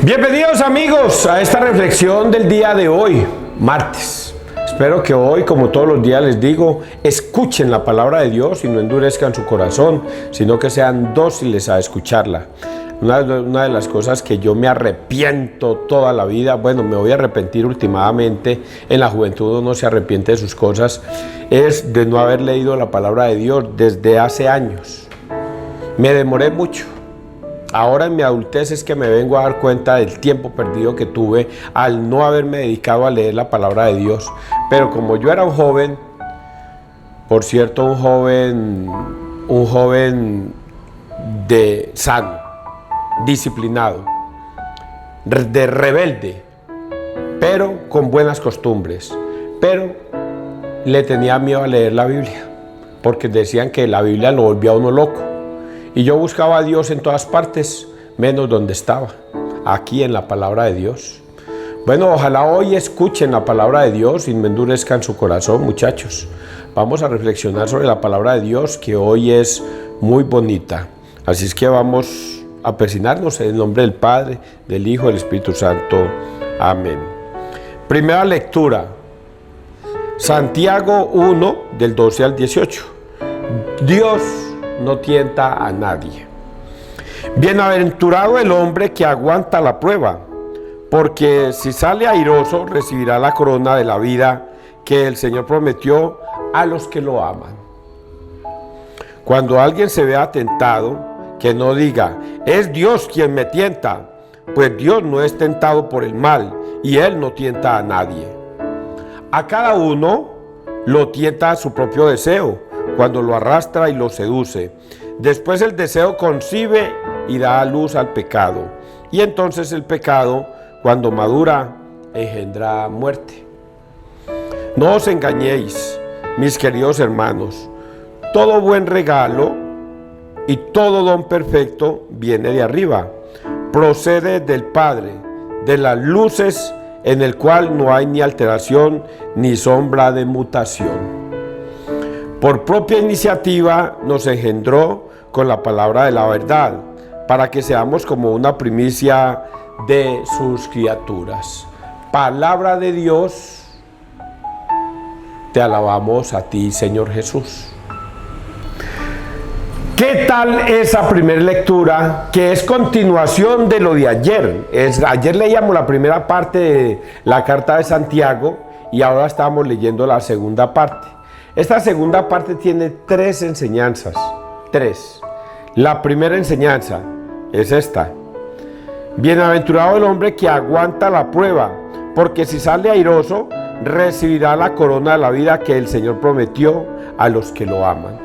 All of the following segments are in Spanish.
Bienvenidos amigos a esta reflexión del día de hoy, martes. Espero que hoy, como todos los días les digo, escuchen la palabra de Dios y no endurezcan su corazón, sino que sean dóciles a escucharla. Una de las cosas que yo me arrepiento toda la vida, bueno, me voy a arrepentir últimamente, en la juventud uno se arrepiente de sus cosas, es de no haber leído la palabra de Dios desde hace años. Me demoré mucho. Ahora en mi adultez es que me vengo a dar cuenta del tiempo perdido que tuve al no haberme dedicado a leer la palabra de Dios. Pero como yo era un joven, por cierto, un joven de sano, disciplinado, de rebelde, pero con buenas costumbres. Pero le tenía miedo a leer la Biblia, porque decían que la Biblia lo volvía a uno loco. Y yo buscaba a Dios en todas partes, menos donde estaba, aquí en la palabra de Dios. Bueno, ojalá hoy escuchen la palabra de Dios y no endurezcan su corazón, muchachos. Vamos a reflexionar sobre la palabra de Dios, que hoy es muy bonita. Así es que vamos a persignarnos en el nombre del Padre, del Hijo y del Espíritu Santo. Amén. Primera lectura, Santiago 1, del 12 al 18. Dios no tienta a nadie. Bienaventurado el hombre que aguanta la prueba, porque si sale airoso recibirá la corona de la vida que el Señor prometió a los que lo aman. Cuando alguien se vea tentado, que no diga, es Dios quien me tienta, pues Dios no es tentado por el mal y Él no tienta a nadie. A cada uno lo tienta a su propio deseo, cuando lo arrastra y lo seduce. Después el deseo concibe y da a luz al pecado. Y entonces el pecado, cuando madura, engendra muerte. No os engañéis, mis queridos hermanos. Todo buen regalo y todo don perfecto viene de arriba. Procede del Padre, de las luces, en el cual no hay ni alteración ni sombra de mutación. Por propia iniciativa nos engendró con la palabra de la verdad, para que seamos como una primicia de sus criaturas. Palabra de Dios, te alabamos a ti, Señor Jesús. ¿Qué tal esa primera lectura, que es continuación de lo de ayer? Ayer leíamos la primera parte de la carta de Santiago y ahora estamos leyendo la segunda parte. Esta segunda parte tiene tres enseñanzas, tres. La primera enseñanza es esta: bienaventurado el hombre que aguanta la prueba, porque si sale airoso, recibirá la corona de la vida que el Señor prometió a los que lo aman.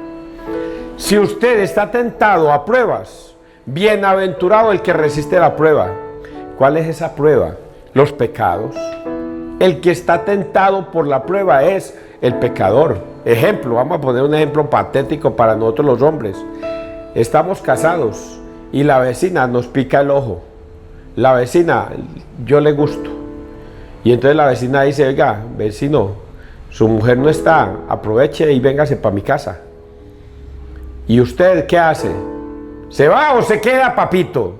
Si usted está tentado a pruebas, bienaventurado el que resiste la prueba. ¿Cuál es esa prueba? Los pecados. El que está tentado por la prueba es el pecador. Ejemplo, vamos a poner un ejemplo patético para nosotros los hombres. Estamos casados y la vecina nos pica el ojo. La vecina, yo le gusto. Y entonces la vecina dice, oiga, vecino, su mujer no está, aproveche y véngase para mi casa. ¿Y usted qué hace? ¿Se va o se queda, papito?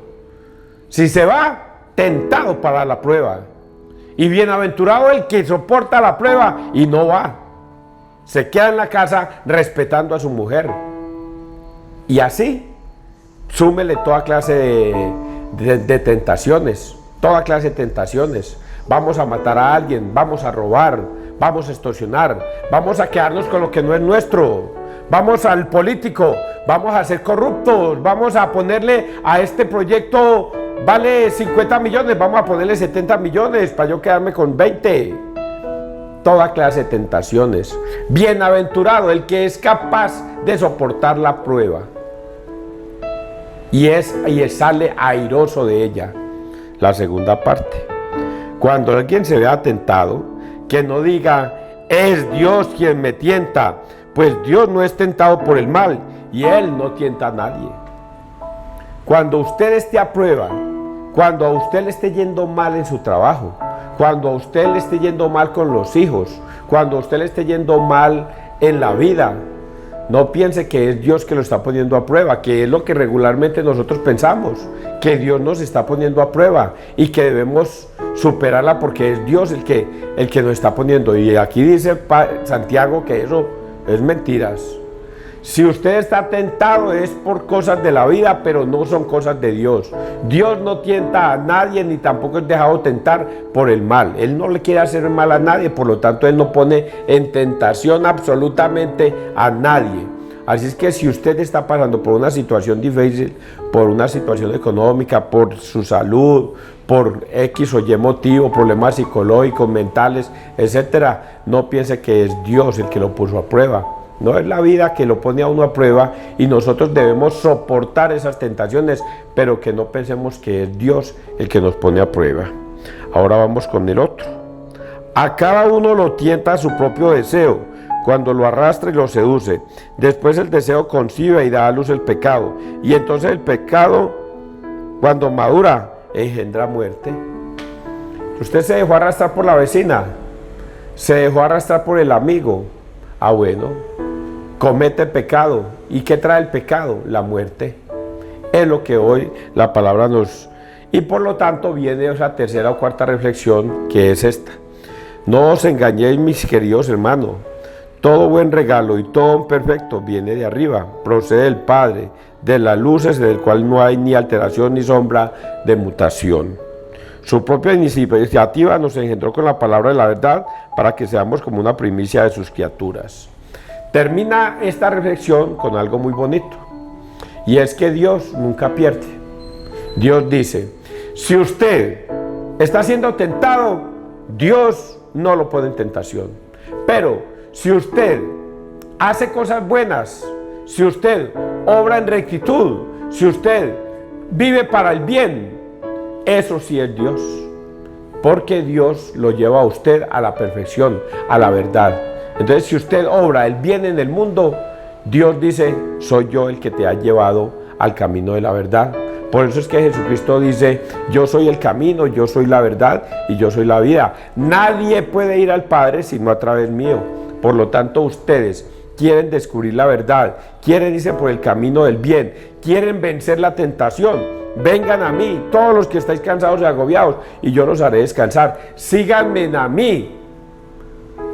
Si se va, tentado para la prueba. Y bienaventurado el que soporta la prueba y no va. Se queda en la casa respetando a su mujer. Y así, súmele toda clase de tentaciones. Toda clase de tentaciones. Vamos a matar a alguien, vamos a robar, vamos a extorsionar, vamos a quedarnos con lo que no es nuestro. Vamos al político, vamos a ser corruptos, vamos a ponerle a este proyecto, vale 50 millones, vamos a ponerle 70 millones para yo quedarme con 20. Toda clase de tentaciones. Bienaventurado el que es capaz de soportar la prueba y sale airoso de ella. La segunda parte: cuando alguien se vea tentado, que no diga, es Dios quien me tienta, pues Dios no es tentado por el mal y Él no tienta a nadie. Cuando usted esté a prueba, cuando a usted le esté yendo mal en su trabajo, cuando a usted le esté yendo mal con los hijos, cuando a usted le esté yendo mal en la vida, No piense que es Dios que lo está poniendo a prueba, que es lo que regularmente nosotros pensamos, que Dios nos está poniendo a prueba y que debemos superarla porque es Dios el que nos está poniendo. Y aquí dice Santiago que eso es mentiras. Si usted está tentado es por cosas de la vida, pero no son cosas de Dios. Dios no tienta a nadie ni tampoco es dejado tentar por el mal. Él no le quiere hacer mal a nadie, por lo tanto Él no pone en tentación absolutamente a nadie. Así es que si usted está pasando por una situación difícil, por una situación económica, por su salud, por X o Y motivo, problemas psicológicos, mentales, etcétera, no piense que es Dios el que lo puso a prueba. No es la vida que lo pone a uno a prueba y nosotros debemos soportar esas tentaciones, pero que no pensemos que es Dios el que nos pone a prueba. Ahora vamos con el otro. A cada uno lo tienta a su propio deseo, cuando lo arrastra y lo seduce. Después el deseo concibe y da a luz el pecado. Y entonces el pecado, cuando madura, engendra muerte. Usted se dejó arrastrar por la vecina, se dejó arrastrar por el amigo. Bueno, comete pecado. ¿Y qué trae el pecado? La muerte. Es lo que hoy la palabra nos... Y por lo tanto viene esa tercera o cuarta reflexión, que es esta. No os engañéis, mis queridos hermanos. Todo buen regalo y todo perfecto viene de arriba, procede del Padre, de las luces, del cual no hay ni alteración ni sombra de mutación. Su propia iniciativa nos engendró con la palabra de la verdad para que seamos como una primicia de sus criaturas. Termina esta reflexión con algo muy bonito, y es que Dios nunca pierde. Dios dice, si usted está siendo tentado, Dios no lo pone en tentación. Pero si usted hace cosas buenas, si usted obra en rectitud, si usted vive para el bien, eso sí es Dios, porque Dios lo lleva a usted a la perfección, a la verdad. Entonces, si usted obra el bien en el mundo, Dios dice, soy yo el que te ha llevado al camino de la verdad. Por eso es que Jesucristo dice, yo soy el camino, yo soy la verdad y yo soy la vida. Nadie puede ir al Padre sino a través mío. Por lo tanto, ustedes quieren descubrir la verdad, quieren irse por el camino del bien, quieren vencer la tentación. Vengan a mí, todos los que estáis cansados y agobiados, y yo los haré descansar. Síganme a mí.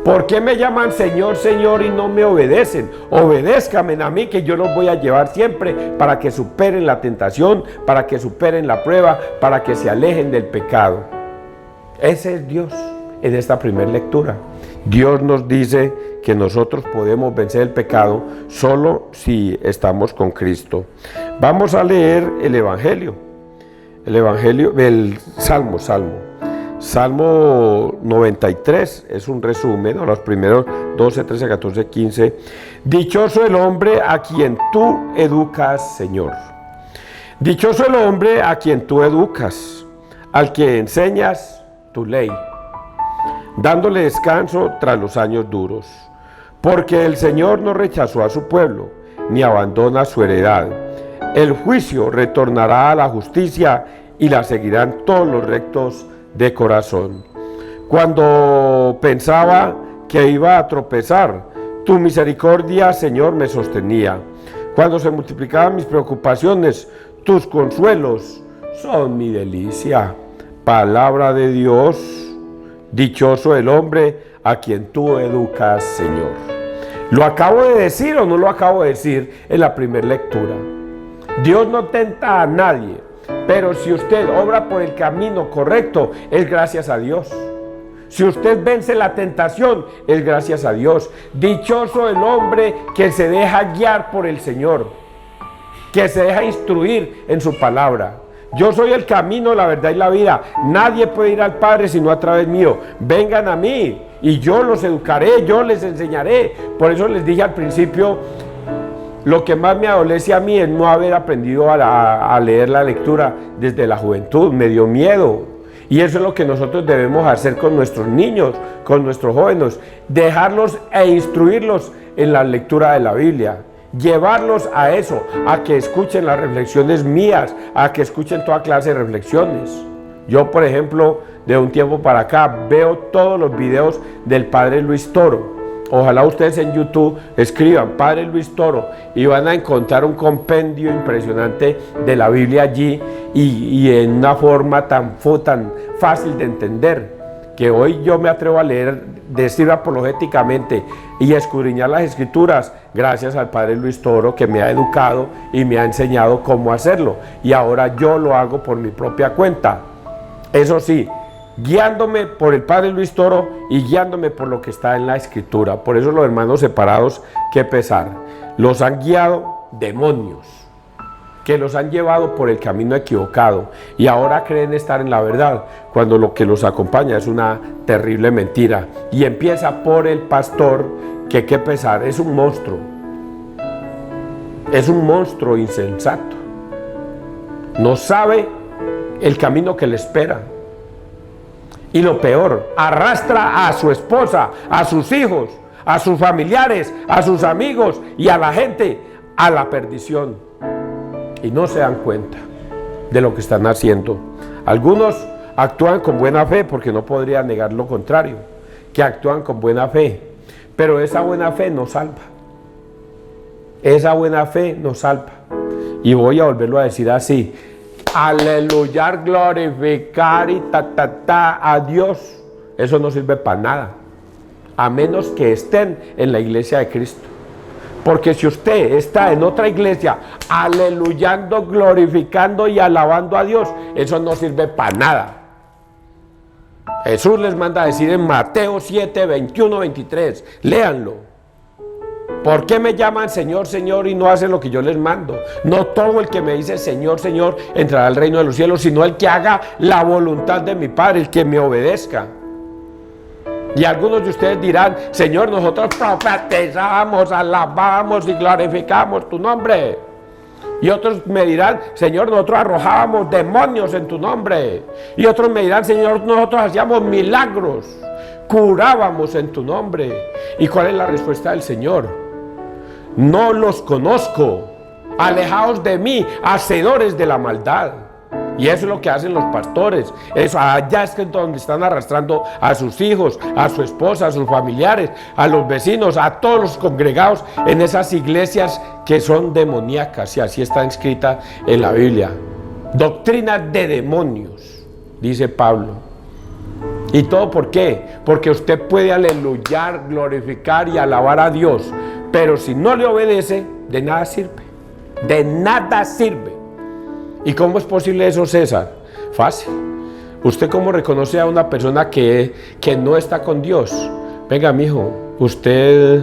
¿Por qué me llaman Señor, Señor y no me obedecen? Obedézcanme a mí, que yo los voy a llevar siempre para que superen la tentación, para que superen la prueba, para que se alejen del pecado. Ese es Dios en esta primera lectura. Dios nos dice que nosotros podemos vencer el pecado solo si estamos con Cristo. Vamos a leer el Evangelio del Salmo 93, es un resumen, ¿no? Los primeros 12, 13, 14, 15. Dichoso el hombre a quien tú educas, Señor. Dichoso el hombre a quien tú educas, al que enseñas tu ley, dándole descanso tras los años duros. Porque el Señor no rechazó a su pueblo, ni abandona su heredad. El juicio retornará a la justicia y la seguirán todos los rectos de corazón. Cuando pensaba que iba a tropezar, tu misericordia, Señor, me sostenía. Cuando se multiplicaban mis preocupaciones, tus consuelos son mi delicia. Palabra de Dios. Dichoso el hombre a quien tú educas, Señor. ¿Lo acabo de decir o no lo acabo de decir en la primera lectura? Dios no tenta a nadie, pero si usted obra por el camino correcto, es gracias a Dios. Si usted vence la tentación, es gracias a Dios. Dichoso el hombre que se deja guiar por el Señor, que se deja instruir en su palabra. Yo soy el camino, la verdad y la vida. Nadie puede ir al Padre sino a través mío. Vengan a mí y yo los educaré, yo les enseñaré. Por eso les dije al principio, lo que más me adolece a mí es no haber aprendido a leer la lectura desde la juventud. Me dio miedo. Y eso es lo que nosotros debemos hacer con nuestros niños, con nuestros jóvenes. Dejarlos e instruirlos en la lectura de la Biblia. Llevarlos a eso, a que escuchen las reflexiones mías, a que escuchen toda clase de reflexiones. Yo, por ejemplo, de un tiempo para acá, veo todos los videos del padre Luis Toro. Ojalá ustedes en YouTube escriban Padre Luis Toro y van a encontrar un compendio impresionante de la Biblia allí y en una forma tan fácil de entender, que hoy yo me atrevo a leer, decir apologéticamente y escudriñar las Escrituras gracias al Padre Luis Toro, que me ha educado y me ha enseñado cómo hacerlo, y ahora yo lo hago por mi propia cuenta. Eso sí, guiándome por el Padre Luis Toro y guiándome por lo que está en la Escritura. Por eso los hermanos separados, qué pesar, los han guiado demonios, que los han llevado por el camino equivocado y ahora creen estar en la verdad, cuando lo que los acompaña es una terrible mentira. Y empieza por el pastor, que qué pesar, es un monstruo insensato, no sabe el camino que le espera. Y lo peor, arrastra a su esposa, a sus hijos, a sus familiares, a sus amigos y a la gente a la perdición. Y no se dan cuenta de lo que están haciendo. Algunos actúan con buena fe, porque no podría negar lo contrario, que actúan con buena fe, pero esa buena fe no salva. Esa buena fe no salva. Y voy a volverlo a decir así: aleluya, glorificar y a Dios, eso no sirve para nada, a menos que estén en la iglesia de Cristo. Porque si usted está en otra iglesia aleluyando, glorificando y alabando a Dios, eso no sirve para nada. Jesús les manda a decir en Mateo 7, 21, 23, léanlo: ¿por qué me llaman Señor, Señor y no hacen lo que yo les mando? No todo el que me dice Señor, Señor entrará al reino de los cielos, sino el que haga la voluntad de mi Padre, el que me obedezca. Y algunos de ustedes dirán: Señor, nosotros profetizamos, alabamos y glorificamos tu nombre. Y otros me dirán: Señor, nosotros arrojábamos demonios en tu nombre. Y otros me dirán: Señor, nosotros hacíamos milagros, curábamos en tu nombre. ¿Y cuál es la respuesta del Señor? No los conozco, alejaos de mí, hacedores de la maldad. Y eso es lo que hacen los pastores. Eso, allá es que donde están arrastrando a sus hijos, a su esposa, a sus familiares, a los vecinos, a todos los congregados en esas iglesias que son demoníacas. Y así está escrita en la Biblia: doctrina de demonios, dice Pablo. ¿Y todo por qué? Porque usted puede aleluyar, glorificar y alabar a Dios, pero si no le obedece, de nada sirve. De nada sirve. ¿Y cómo es posible eso, César? Fácil. ¿Usted cómo reconoce a una persona que no está con Dios? Venga, mijo, usted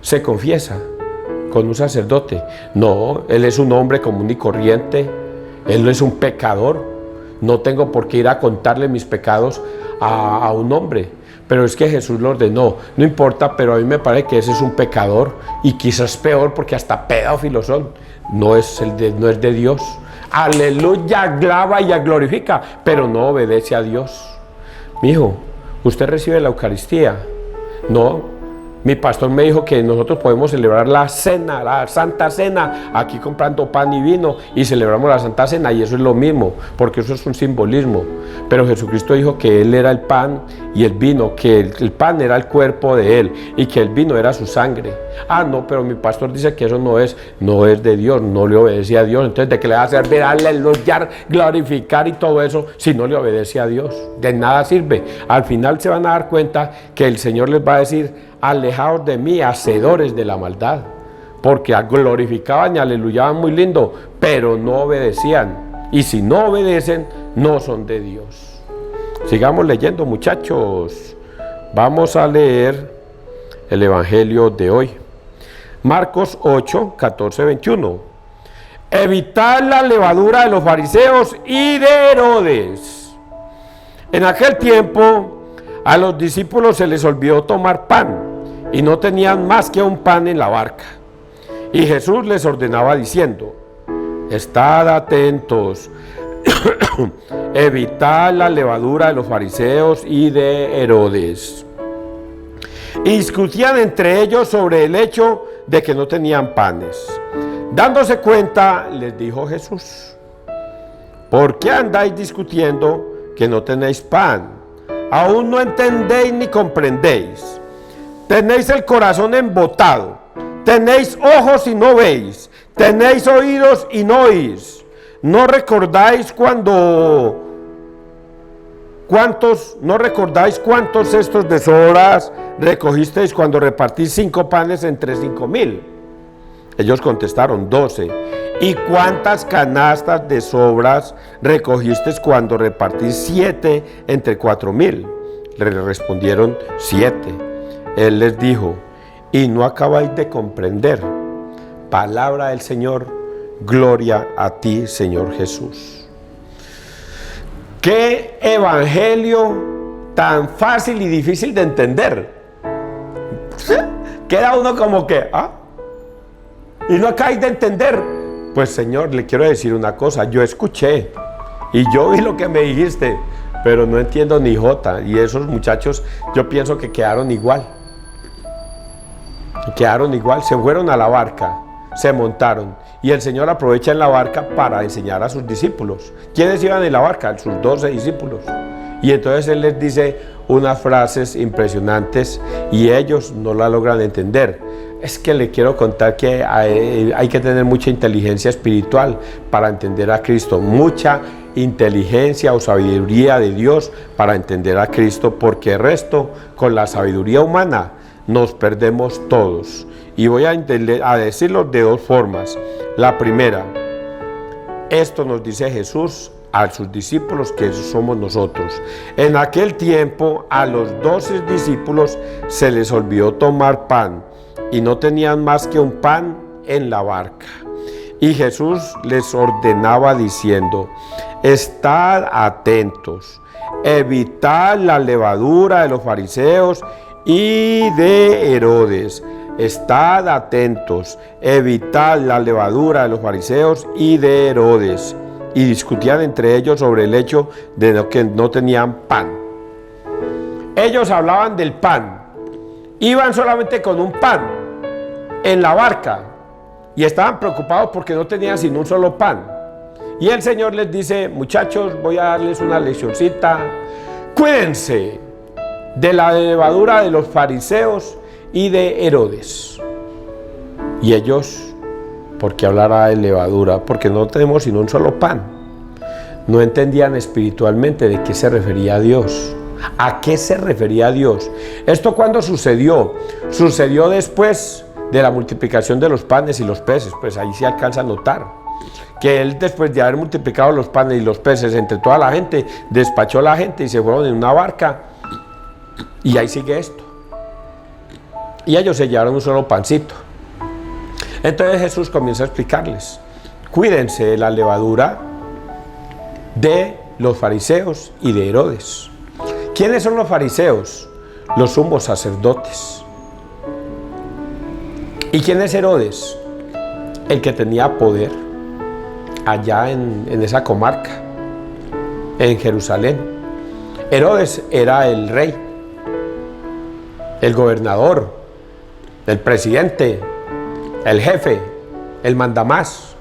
se confiesa con un sacerdote. No, él es un hombre común y corriente. Él no es un pecador. No tengo por qué ir a contarle mis pecados a un hombre. Pero es que Jesús lo ordenó. No importa, pero a mí me parece que ese es un pecador, y quizás peor, porque hasta pedófilos son. No es de Dios. Aleluya, alaba y glorifica, pero no obedece a Dios. Mijo, ¿usted recibe la Eucaristía? No. Mi pastor me dijo que nosotros podemos celebrar la cena, la Santa Cena, aquí comprando pan y vino, y celebramos la Santa Cena, y eso es lo mismo, porque eso es un simbolismo. Pero Jesucristo dijo que Él era el pan y el vino, que el pan era el cuerpo de Él, y que el vino era su sangre. Ah, no, pero mi pastor dice que eso no es de Dios, no le obedece a Dios. Entonces, ¿de qué le va a servir aleluya, glorificar y todo eso si no le obedece a Dios? De nada sirve. Al final se van a dar cuenta que el Señor les va a decir: alejaos de mí, hacedores de la maldad, porque glorificaban y aleluyaban muy lindo, pero no obedecían. Y si no obedecen, no son de Dios. Sigamos leyendo, muchachos. Vamos a leer el Evangelio de hoy. Marcos 8, 14, 21. Evitad la levadura de los fariseos y de Herodes. En aquel tiempo a los discípulos se les olvidó tomar pan, y no tenían más que un pan en la barca. Y Jesús les ordenaba diciendo: estad atentos, evitad la levadura de los fariseos y de Herodes. Y discutían entre ellos sobre el hecho de que no tenían panes. Dándose cuenta, les dijo Jesús: ¿por qué andáis discutiendo que no tenéis pan? ¿Aún no entendéis ni comprendéis? tenéis el corazón embotado, tenéis ojos y no veis, tenéis oídos y no oís. ¿No recordáis cuántos cestos de sobras recogisteis cuando repartís 5 panes entre 5,000? Ellos contestaron: 12. ¿Y cuántas canastas de sobras recogisteis cuando repartís 7 entre 4,000? Le respondieron: 7. Él les dijo: ¿y no acabáis de comprender? Palabra del Señor. Gloria a ti, Señor Jesús. Qué evangelio tan fácil y difícil de entender. Queda uno como que, y no acabáis de entender. Pues, Señor, le quiero decir una cosa. Yo escuché y yo vi lo que me dijiste, pero no entiendo ni jota. Y esos muchachos, yo pienso que quedaron igual. Se fueron a la barca, se montaron, y el Señor aprovecha en la barca para enseñar a sus discípulos. ¿Quiénes iban en la barca? Sus 12 discípulos. Y entonces Él les dice unas frases impresionantes y ellos no la logran entender. Es que le quiero contar que hay que tener mucha inteligencia espiritual para entender a Cristo, mucha inteligencia o sabiduría de Dios para entender a Cristo, porque el resto, con la sabiduría humana, nos perdemos todos. Y voy a decirlo de 2 formas. La primera, esto nos dice Jesús a sus discípulos, que somos nosotros. En aquel tiempo a los 12 discípulos se les olvidó tomar pan y no tenían más que un pan en la barca. Y Jesús les ordenaba diciendo: estad atentos, evitad la levadura de los fariseos y de Herodes. Estad atentos, evitad la levadura de los fariseos y de Herodes. Y discutían entre ellos sobre el hecho de que no tenían pan. Ellos hablaban del pan, iban solamente con un pan en la barca y estaban preocupados porque no tenían sino un solo pan. Y el Señor les dice: muchachos, voy a darles una leccioncita. Cuídense de la levadura de los fariseos y de Herodes. Y ellos, ¿por qué hablará de levadura? Porque no tenemos sino un solo pan. No entendían espiritualmente de qué se refería a Dios. ¿A qué se refería a Dios? ¿Esto cuándo sucedió? Sucedió después de la multiplicación de los panes y los peces. Pues ahí se alcanza a notar que Él, después de haber multiplicado los panes y los peces entre toda la gente, despachó a la gente y se fueron en una barca. Y ahí sigue esto. Y ellos se llevaron un solo pancito. Entonces Jesús comienza a explicarles: cuídense de la levadura de los fariseos y de Herodes. ¿Quiénes son los fariseos? Los sumos sacerdotes. ¿Y quién es Herodes? El que tenía poder allá en esa comarca, en Jerusalén. Herodes era el rey, el gobernador, el presidente, el jefe, el mandamás.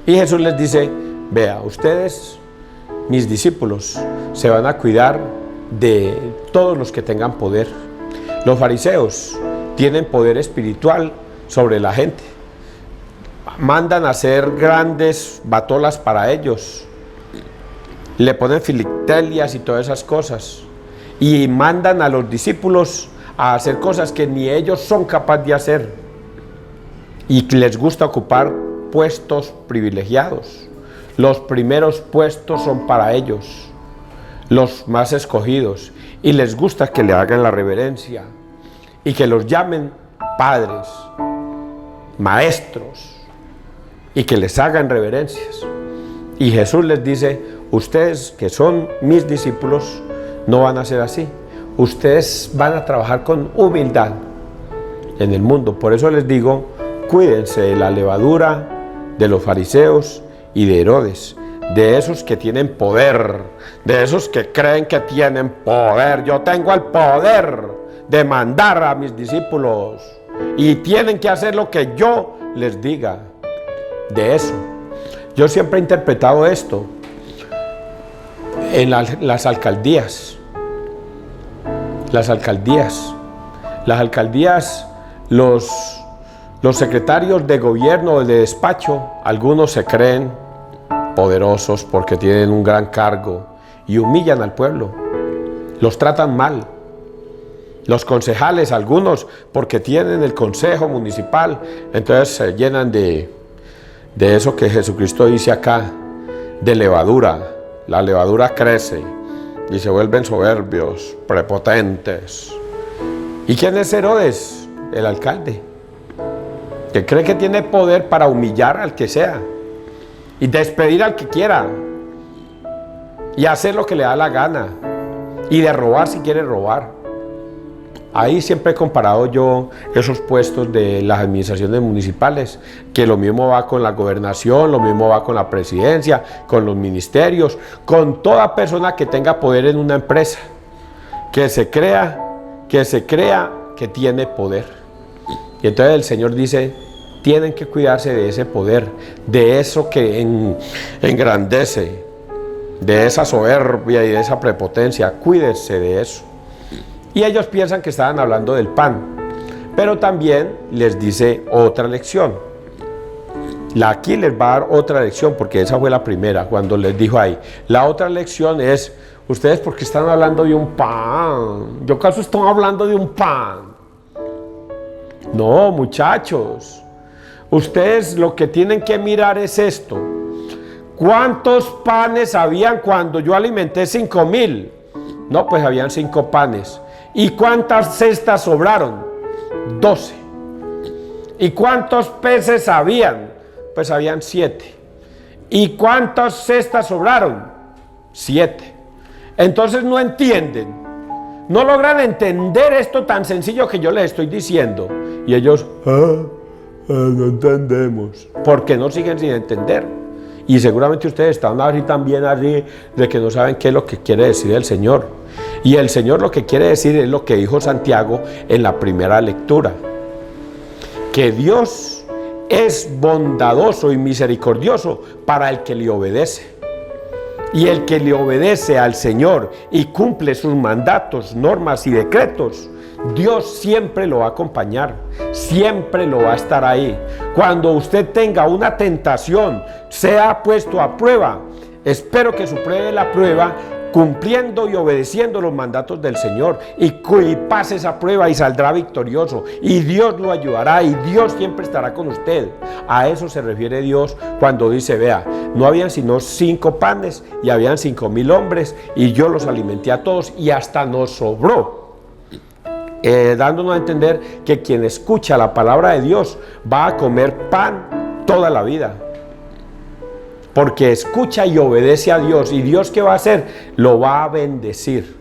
Y Jesús les dice: vea, ustedes, mis discípulos, se van a cuidar de todos los que tengan poder. Los fariseos tienen poder espiritual sobre la gente. Mandan a hacer grandes batolas para ellos. Le ponen filacterias y todas esas cosas. Y mandan a los discípulos a hacer cosas que ni ellos son capaces de hacer. Y les gusta ocupar puestos privilegiados. Los primeros puestos son para ellos, los más escogidos. Y les gusta que le hagan la reverencia y que los llamen padres, maestros, y que les hagan reverencias. Y Jesús les dice: ustedes que son mis discípulos no van a ser así. Ustedes van a trabajar con humildad en el mundo. Por eso les digo: cuídense de la levadura de los fariseos y de Herodes, de esos que tienen poder, de esos que creen que tienen poder. Yo tengo el poder de mandar a mis discípulos y tienen que hacer lo que yo les diga. De eso. Yo siempre he interpretado esto en las alcaldías. Las alcaldías. Las alcaldías, los secretarios de gobierno o de despacho, algunos se creen poderosos porque tienen un gran cargo y humillan al pueblo, los tratan mal. Los concejales, algunos porque tienen el consejo municipal, entonces se llenan de eso que Jesucristo dice acá, de levadura. La levadura crece y se vuelven soberbios, prepotentes. ¿Y quién es Herodes? El alcalde, que cree que tiene poder para humillar al que sea y despedir al que quiera y hacer lo que le da la gana y de robar si quiere robar. Ahí siempre he comparado yo esos puestos de las administraciones municipales, que lo mismo va con la gobernación, lo mismo va con la presidencia, con los ministerios, con toda persona que tenga poder en una empresa, que se crea que tiene poder. Y entonces el Señor dice, tienen que cuidarse de ese poder, de eso que engrandece, de esa soberbia y de esa prepotencia, cuídense de eso. Y ellos piensan que estaban hablando del pan, pero también les dice otra lección. Aquí les va a dar otra lección, porque esa fue la primera, cuando les dijo ahí. La otra lección es, ustedes porque están hablando de un pan, yo acaso estoy hablando de un pan. No, muchachos, ustedes lo que tienen que mirar es esto. ¿Cuántos panes habían cuando yo alimenté 5,000? No, pues habían 5 panes. ¿Y cuántas cestas sobraron? 12. ¿Y cuántos peces habían? Pues habían 7. ¿Y cuántas cestas sobraron? 7. Entonces no entienden, no logran entender esto tan sencillo que yo les estoy diciendo. Y ellos, no entendemos. ¿Por qué no siguen sin entender? Y seguramente ustedes están así también así, de que no saben qué es lo que quiere decir el Señor. Y el Señor lo que quiere decir es lo que dijo Santiago en la primera lectura, que Dios es bondadoso y misericordioso para el que le obedece. Y el que le obedece al Señor y cumple sus mandatos, normas y decretos, Dios siempre lo va a acompañar, siempre lo va a estar ahí. Cuando usted tenga una tentación, sea puesto a prueba, espero que supere la prueba cumpliendo y obedeciendo los mandatos del Señor, y pase esa prueba y saldrá victorioso, y Dios lo ayudará, y Dios siempre estará con usted. A eso se refiere Dios cuando dice, vea, no habían sino 5 panes y habían 5,000 hombres, y yo los alimenté a todos y hasta nos sobró. Dándonos a entender que quien escucha la palabra de Dios va a comer pan toda la vida, porque escucha y obedece a Dios. ¿Y Dios qué va a hacer? Lo va a bendecir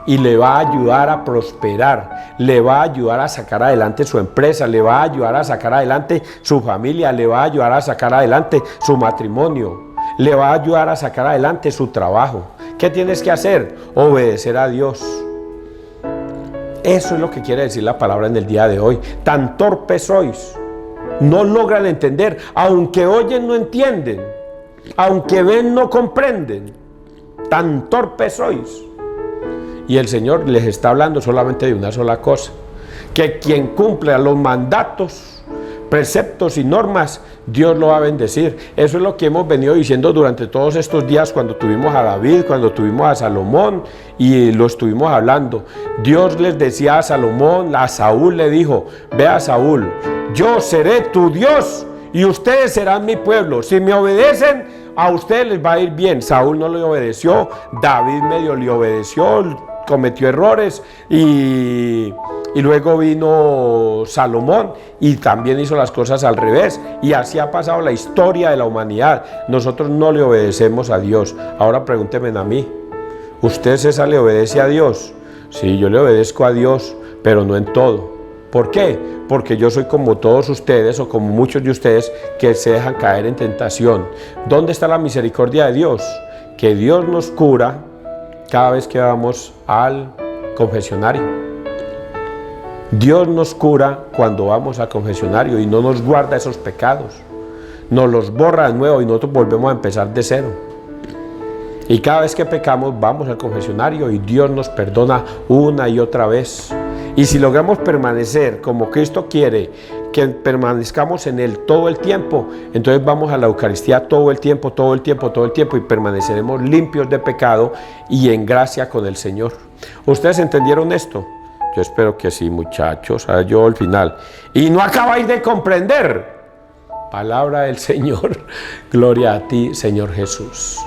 y le va a ayudar a prosperar, le va a ayudar a sacar adelante su empresa, le va a ayudar a sacar adelante su familia, le va a ayudar a sacar adelante su matrimonio, le va a ayudar a sacar adelante su trabajo. ¿Qué tienes que hacer? Obedecer a Dios. Eso es lo que quiere decir la palabra en el día de hoy. Tan torpes sois, no logran entender, aunque oyen no entienden, aunque ven no comprenden, tan torpes sois. Y el Señor les está hablando solamente de una sola cosa, que quien cumpla los mandatos, preceptos y normas, Dios lo va a bendecir. Eso es lo que hemos venido diciendo durante todos estos días, cuando tuvimos a David, cuando tuvimos a Salomón y lo estuvimos hablando. Dios les decía a Salomón, a Saúl le dijo, vea Saúl, yo seré tu Dios y ustedes serán mi pueblo. Si me obedecen, a ustedes les va a ir bien. Saúl no le obedeció, David medio le obedeció, cometió errores, y luego vino Salomón y también hizo las cosas al revés, y así ha pasado la historia de la humanidad. Nosotros no le obedecemos a Dios. Ahora pregúnteme a mí, ¿usted, César, le obedece a Dios? Sí, yo le obedezco a Dios, pero no en todo. ¿Por qué? Porque yo soy como todos ustedes, o como muchos de ustedes, que se dejan caer en tentación. ¿Dónde está la misericordia de Dios? Que Dios nos cura cada vez que vamos al confesionario. Dios nos cura cuando vamos al confesionario y no nos guarda esos pecados, nos los borra de nuevo y nosotros volvemos a empezar de cero. Y cada vez que pecamos vamos al confesionario y Dios nos perdona una y otra vez. Y si logramos permanecer como Cristo quiere, que permanezcamos en Él todo el tiempo, entonces vamos a la Eucaristía todo el tiempo, todo el tiempo, todo el tiempo, y permaneceremos limpios de pecado y en gracia con el Señor. ¿Ustedes entendieron esto? Yo espero que sí, muchachos. Ahora yo al final. Y no acabáis de comprender. Palabra del Señor. Gloria a ti, Señor Jesús.